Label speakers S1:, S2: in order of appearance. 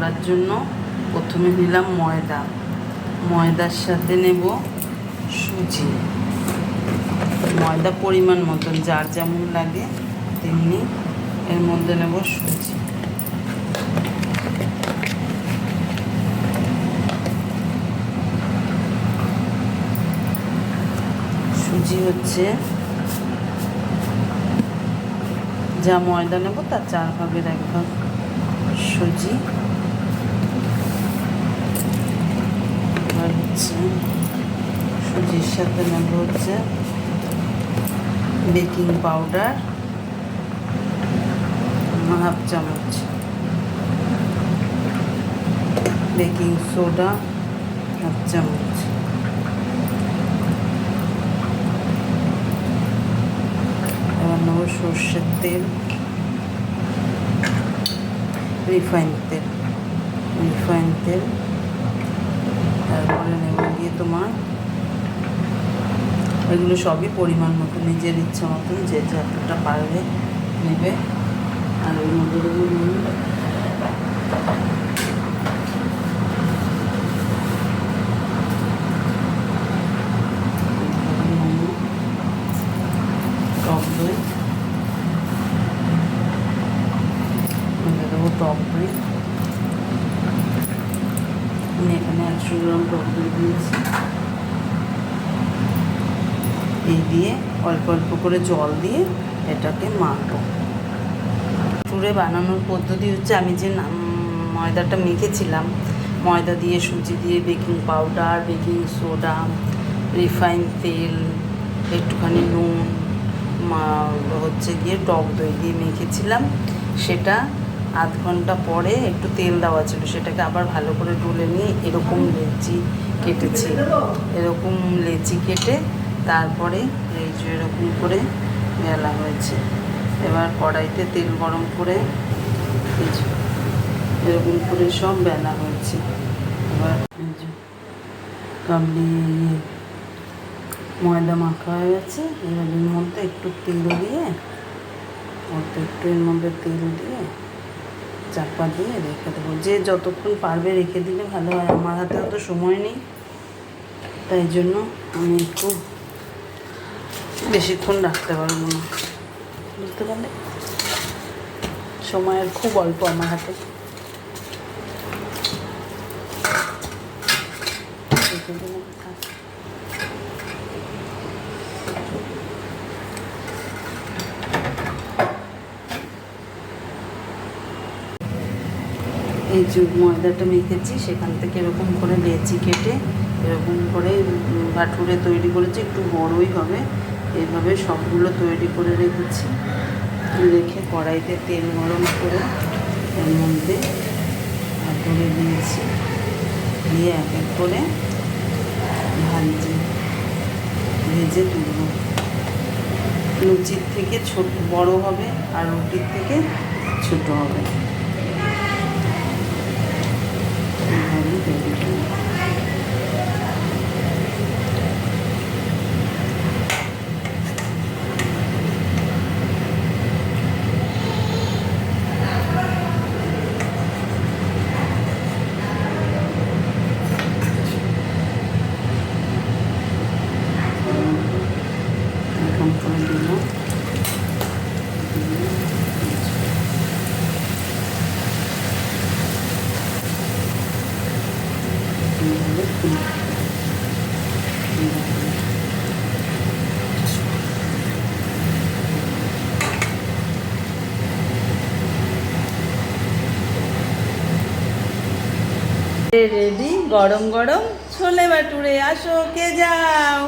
S1: করার জন্য প্রথমে নিলাম ময়দা, ময়দার সাথে নেব সুজি। ময়দা পরিমাণ মতন, যার যেমন লাগে তেমনি এর মধ্যে নেব সুজি। সুজি হচ্ছে যা ময়দা নেব তার 4 ভাগের 1 ভাগ সুজি। এবার হচ্ছে সুজির সাথে নেব হচ্ছে বেকিং পাউডার 1/2 চামচ, বেকিং সোডা 1 চামচ, এবার নেব সর্ষের তেল, রিফাইন তেল, তারপরে নেব গিয়ে তোমার এগুলো সবই পরিমাণ মতো, নিজের ইচ্ছা মতন যে যতটা পারবে নেবে। আর ওর মধ্যে দেবো নুন, টক দই, দেবো টক দই। আমি এখানে 100 গ্রাম টক দই দিয়েছি। এই দিয়ে অল্প অল্প করে জল দিয়ে এটাকে মাখবো। চুড়ে বানানোর পদ্ধতি হচ্ছে, আমি যে ময়দাটা মেখেছিলাম, ময়দা দিয়ে সুজি দিয়ে baking powder, baking soda, refine তেল, একটুখানি নুন, হচ্ছে গিয়ে টক দই দিয়ে মেখেছিলাম। সেটা আধ ঘন্টা পরে একটু তেল দেওয়া ছিল, সেটাকে আবার ভালো করে ডলে নিয়ে এরকম লেচি কেটেছি। এরকম লেচি কেটে তারপরে এই যে এরকম করে বেলা হয়েছে। এবার কড়াইতে তেল গরম করে এরকম করে সব বেলা হয়েছে। এবার কাবলি ময়দা মাখা হয়ে গেছে। এবার এর মধ্যে একটু তেল দিয়ে এর মধ্যে তেল দিয়ে চাপা দিয়ে রেখে দেবো। যে যতক্ষণ পারবে রেখে দিলে ভালো হয়। আমার হাতে অত সময় নেই, তাই জন্য আমি একটু বেশিক্ষণ রাখতে পারবো না, বুঝতে পারলে? সময়ের খুব অল্প আমার হাতে। এই যে ময়দাটা মেখেছি সেখান থেকে এরকম করে লেচি কেটে এরকম করে ভাটুরে তৈরি করেছি, একটু বড়ই হবে। এইভাবে সবগুলো তৈরি করে রেখেছি। রেখে কড়াইতে তেল গরম করে এর মধ্যে ভাটুরে দিয়েছি, দিয়ে এক এক করে ভেজে তুলব। লুচির থেকে বড় হবে আর রুটির থেকে ছোট হবে। রেডি গরম গরম ছোলে ভাটুরে। আসো কে যাও।